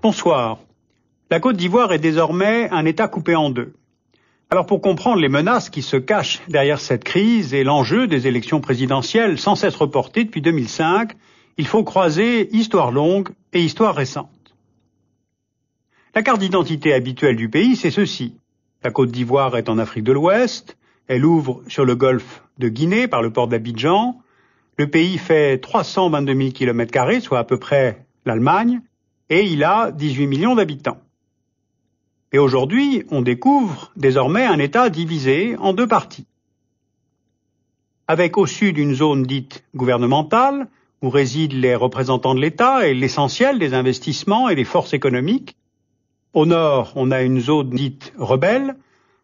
Bonsoir. La Côte d'Ivoire est désormais un État coupé en deux. Alors pour comprendre les menaces qui se cachent derrière cette crise et l'enjeu des élections présidentielles sans cesse reportées depuis 2005, il faut croiser histoire longue et histoire récente. La carte d'identité habituelle du pays, c'est ceci. La Côte d'Ivoire est en Afrique de l'Ouest, elle ouvre sur le golfe de Guinée par le port d'Abidjan. Le pays fait 322 000 km², soit à peu près l'Allemagne, et il a 18 millions d'habitants. Et aujourd'hui, on découvre désormais un État divisé en deux parties. Avec au sud une zone dite gouvernementale, où résident les représentants de l'État et l'essentiel des investissements et des forces économiques. Au nord, on a une zone dite rebelle,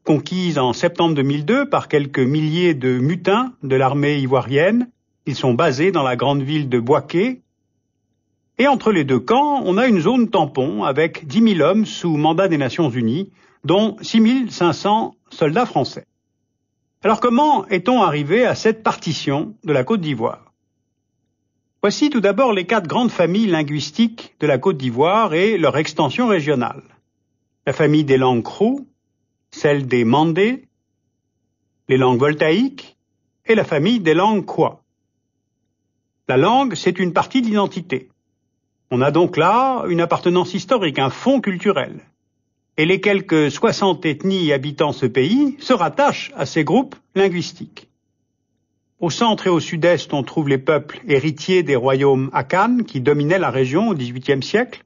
conquise en septembre 2002 par quelques milliers de mutins de l'armée ivoirienne. Ils sont basés dans la grande ville de Bouaké. Et entre les deux camps, on a une zone tampon avec 10 000 hommes sous mandat des Nations Unies, dont 6 500 soldats français. Alors comment est-on arrivé à cette partition de la Côte d'Ivoire? Voici tout d'abord les 4 grandes familles linguistiques de la Côte d'Ivoire et leur extension régionale. La famille des langues krou, celle des mandés, les langues voltaïques et la famille des langues kwa. La langue, c'est une partie de l'identité. On a donc là une appartenance historique, un fond culturel. Et les quelques 60 ethnies habitant ce pays se rattachent à ces groupes linguistiques. Au centre et au sud-est, on trouve les peuples héritiers des royaumes Akan qui dominaient la région au XVIIIe siècle,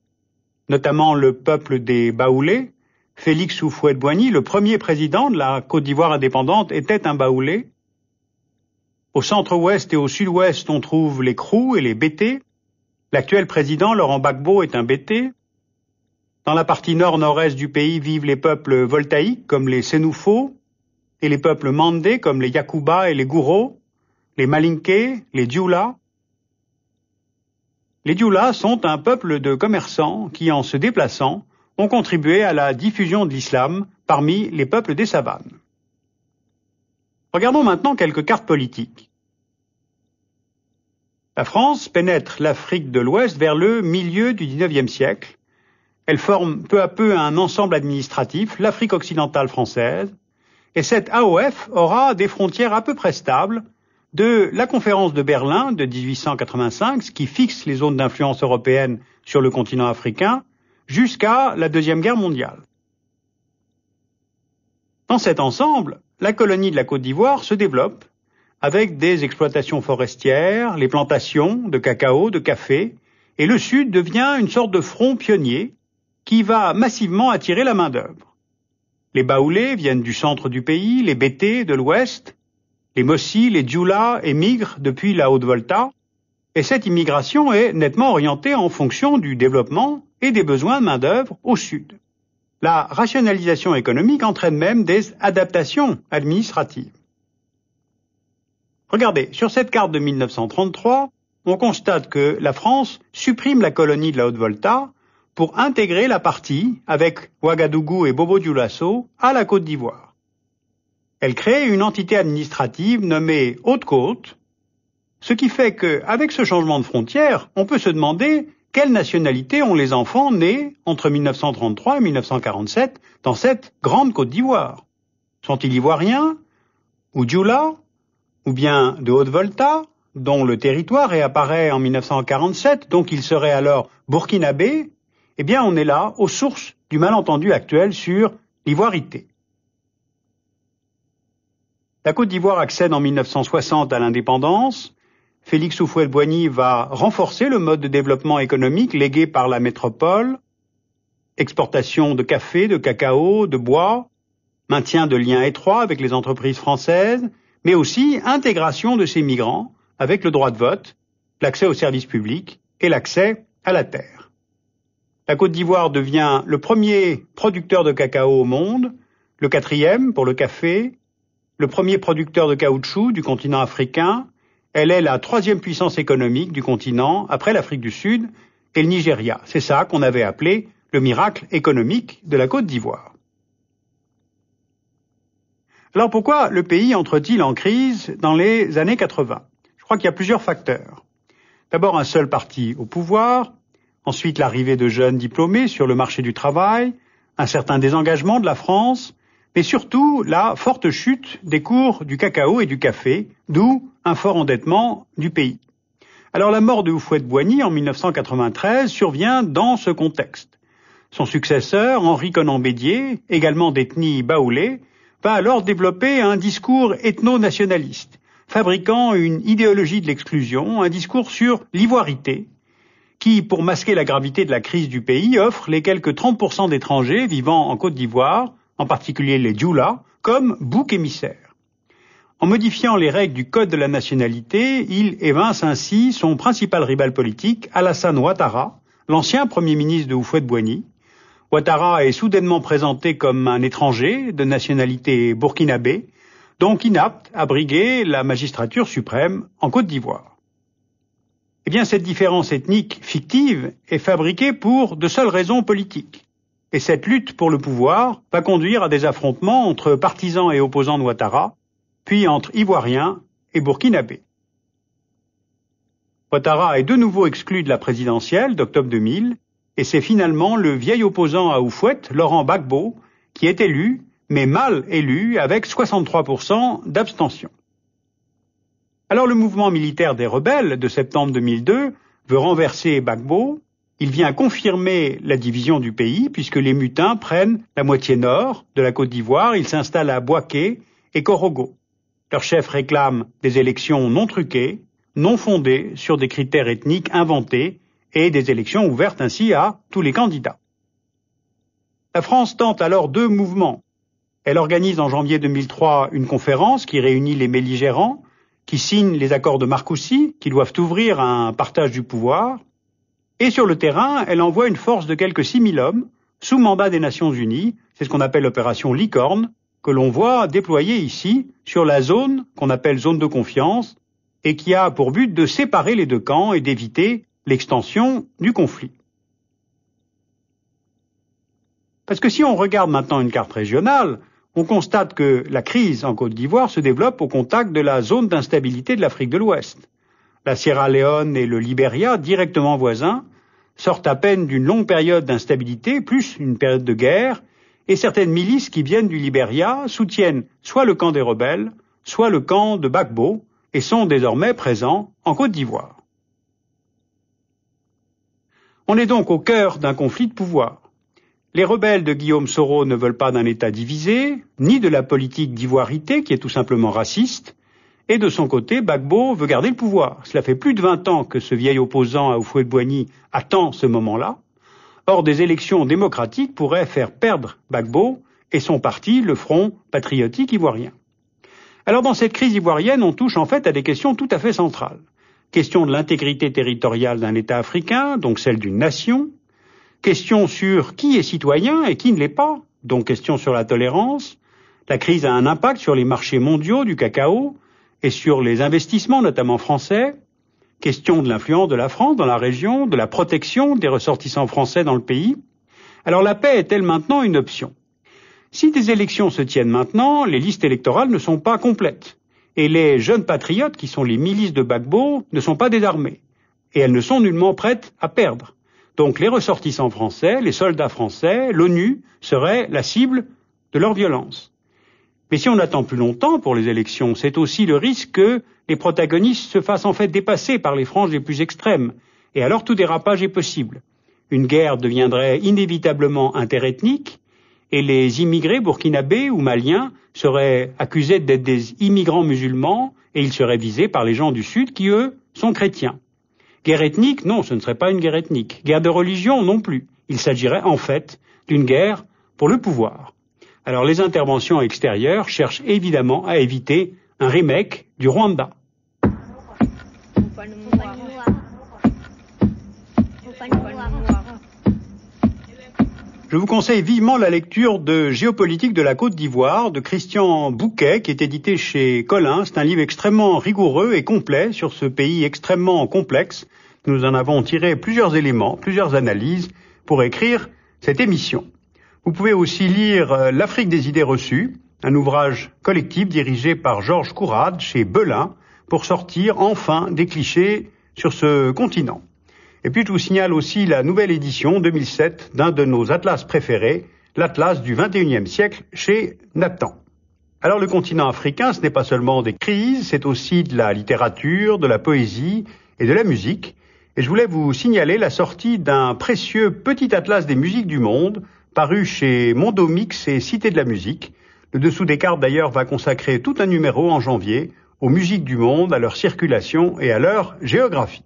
notamment le peuple des Baoulés. Félix Houphouët-Boigny, le premier président de la Côte d'Ivoire indépendante, était un Baoulé. Au centre-ouest et au sud-ouest, on trouve les Krou et les Bété. L'actuel président, Laurent Gbagbo, est un Bété. Dans la partie nord-nord-est du pays vivent les peuples voltaïques, comme les Sénoufos, et les peuples mandés, comme les Yakuba et les Gouro, les Malinké, les Dioula. Les Dioula sont un peuple de commerçants qui, en se déplaçant, ont contribué à la diffusion de l'islam parmi les peuples des savanes. Regardons maintenant quelques cartes politiques. La France pénètre l'Afrique de l'Ouest vers le milieu du XIXe siècle. Elle forme peu à peu un ensemble administratif, l'Afrique occidentale française, et cette AOF aura des frontières à peu près stables de la conférence de Berlin de 1885, ce qui fixe les zones d'influence européenne sur le continent africain, jusqu'à la Deuxième Guerre mondiale. Dans cet ensemble, la colonie de la Côte d'Ivoire se développe avec des exploitations forestières, les plantations de cacao, de café, et le Sud devient une sorte de front pionnier qui va massivement attirer la main-d'œuvre. Les Baoulés viennent du centre du pays, les Bété de l'ouest, les Mossi, les Dioula émigrent depuis la Haute-Volta, et cette immigration est nettement orientée en fonction du développement et des besoins de main-d'œuvre au Sud. La rationalisation économique entraîne même des adaptations administratives. Regardez, sur cette carte de 1933, on constate que la France supprime la colonie de la Haute-Volta pour intégrer la partie, avec Ouagadougou et Bobo-Dioulasso, à la Côte d'Ivoire. Elle crée une entité administrative nommée Haute-Côte, ce qui fait qu'avec ce changement de frontière, on peut se demander quelle nationalité ont les enfants nés entre 1933 et 1947 dans cette grande Côte d'Ivoire. Sont-ils ivoiriens ou Dioula ou bien de Haute-Volta, dont le territoire réapparaît en 1947, donc il serait alors burkinabé? Eh bien, on est là aux sources du malentendu actuel sur l'ivoirité. La Côte d'Ivoire accède en 1960 à l'indépendance. Félix Houphouët-Boigny va renforcer le mode de développement économique légué par la métropole, exportation de café, de cacao, de bois, maintien de liens étroits avec les entreprises françaises, mais aussi intégration de ces migrants avec le droit de vote, l'accès aux services publics et l'accès à la terre. La Côte d'Ivoire devient le premier producteur de cacao au monde, le 4e pour le café, le premier producteur de caoutchouc du continent africain. Elle est la 3e puissance économique du continent après l'Afrique du Sud et le Nigeria. C'est ça qu'on avait appelé le miracle économique de la Côte d'Ivoire. Alors pourquoi le pays entre-t-il en crise dans les années 80? Je crois qu'il y a plusieurs facteurs. D'abord un seul parti au pouvoir, ensuite l'arrivée de jeunes diplômés sur le marché du travail, un certain désengagement de la France, mais surtout la forte chute des cours du cacao et du café, d'où un fort endettement du pays. Alors la mort de Houphouët-Boigny en 1993 survient dans ce contexte. Son successeur, Henri Conan Bédier, également d'ethnie baoulé, va alors développer un discours ethno-nationaliste, fabriquant une idéologie de l'exclusion, un discours sur l'ivoirité, qui, pour masquer la gravité de la crise du pays, offre les quelques 30% d'étrangers vivant en Côte d'Ivoire, en particulier les Dioula, comme bouc émissaire. En modifiant les règles du Code de la nationalité, il évince ainsi son principal rival politique, Alassane Ouattara, l'ancien Premier ministre de Houphouët-Boigny. Ouattara est soudainement présenté comme un étranger de nationalité burkinabé, donc inapte à briguer la magistrature suprême en Côte d'Ivoire. Eh bien, cette différence ethnique fictive est fabriquée pour de seules raisons politiques. Et cette lutte pour le pouvoir va conduire à des affrontements entre partisans et opposants de Ouattara, puis entre Ivoiriens et Burkinabés. Ouattara est de nouveau exclu de la présidentielle d'octobre 2000, et c'est finalement le vieil opposant à Houphouët, Laurent Gbagbo, qui est élu, mais mal élu, avec 63% d'abstention. Alors le mouvement militaire des rebelles de septembre 2002 veut renverser Gbagbo. Il vient confirmer la division du pays, puisque les mutins prennent la moitié nord de la Côte d'Ivoire. Ils s'installent à Bouaké et Korogo. Leur chef réclame des élections non truquées, non fondées sur des critères ethniques inventés, et des élections ouvertes ainsi à tous les candidats. La France tente alors deux mouvements. Elle organise en janvier 2003 une conférence qui réunit les belligérants, qui signent les accords de Marcoussis, qui doivent ouvrir à un partage du pouvoir. Et sur le terrain, elle envoie une force de quelques 6000 hommes, sous mandat des Nations Unies, c'est ce qu'on appelle l'opération Licorne, que l'on voit déployée ici, sur la zone qu'on appelle zone de confiance, et qui a pour but de séparer les deux camps et d'éviter l'extension du conflit. Parce que si on regarde maintenant une carte régionale, on constate que la crise en Côte d'Ivoire se développe au contact de la zone d'instabilité de l'Afrique de l'Ouest. La Sierra Leone et le Libéria, directement voisins, sortent à peine d'une longue période d'instabilité, plus une période de guerre, et certaines milices qui viennent du Libéria soutiennent soit le camp des rebelles, soit le camp de Gbagbo, et sont désormais présents en Côte d'Ivoire. On est donc au cœur d'un conflit de pouvoir. Les rebelles de Guillaume Soro ne veulent pas d'un État divisé, ni de la politique d'ivoirité qui est tout simplement raciste, et de son côté, Gbagbo veut garder le pouvoir. Cela fait plus de 20 ans que ce vieil opposant à Houphouët-Boigny attend ce moment-là. Or, des élections démocratiques pourraient faire perdre Gbagbo et son parti, le Front patriotique ivoirien. Alors, dans cette crise ivoirienne, on touche en fait à des questions tout à fait centrales. Question de l'intégrité territoriale d'un État africain, donc celle d'une nation. Question sur qui est citoyen et qui ne l'est pas, donc question sur la tolérance. La crise a un impact sur les marchés mondiaux du cacao et sur les investissements, notamment français. Question de l'influence de la France dans la région, de la protection des ressortissants français dans le pays. Alors la paix est-elle maintenant une option? Si des élections se tiennent maintenant, les listes électorales ne sont pas complètes. Et les jeunes patriotes, qui sont les milices de Gbagbo, ne sont pas désarmés. Et elles ne sont nullement prêtes à perdre. Donc les ressortissants français, les soldats français, l'ONU seraient la cible de leur violence. Mais si on attend plus longtemps pour les élections, c'est aussi le risque que les protagonistes se fassent en fait dépasser par les franges les plus extrêmes. Et alors tout dérapage est possible. Une guerre deviendrait inévitablement interethnique, et les immigrés burkinabés ou maliens seraient accusés d'être des immigrants musulmans, et ils seraient visés par les gens du Sud qui, eux, sont chrétiens. Guerre ethnique, non, ce ne serait pas une guerre ethnique. Guerre de religion, non plus. Il s'agirait en fait d'une guerre pour le pouvoir. Alors les interventions extérieures cherchent évidemment à éviter un remake du Rwanda. Je vous conseille vivement la lecture de Géopolitique de la Côte d'Ivoire de Christian Bouquet, qui est édité chez Collins. C'est un livre extrêmement rigoureux et complet sur ce pays extrêmement complexe. Nous en avons tiré plusieurs éléments, plusieurs analyses pour écrire cette émission. Vous pouvez aussi lire L'Afrique des idées reçues, un ouvrage collectif dirigé par Georges Courade chez Belin pour sortir enfin des clichés sur ce continent. Et puis je vous signale aussi la nouvelle édition 2007 d'un de nos atlas préférés, l'Atlas du XXIe siècle chez Nathan. Alors le continent africain, ce n'est pas seulement des crises, c'est aussi de la littérature, de la poésie et de la musique. Et je voulais vous signaler la sortie d'un précieux petit atlas des musiques du monde, paru chez Mondomix et Cité de la musique. Le dessous des cartes d'ailleurs va consacrer tout un numéro en janvier aux musiques du monde, à leur circulation et à leur géographie.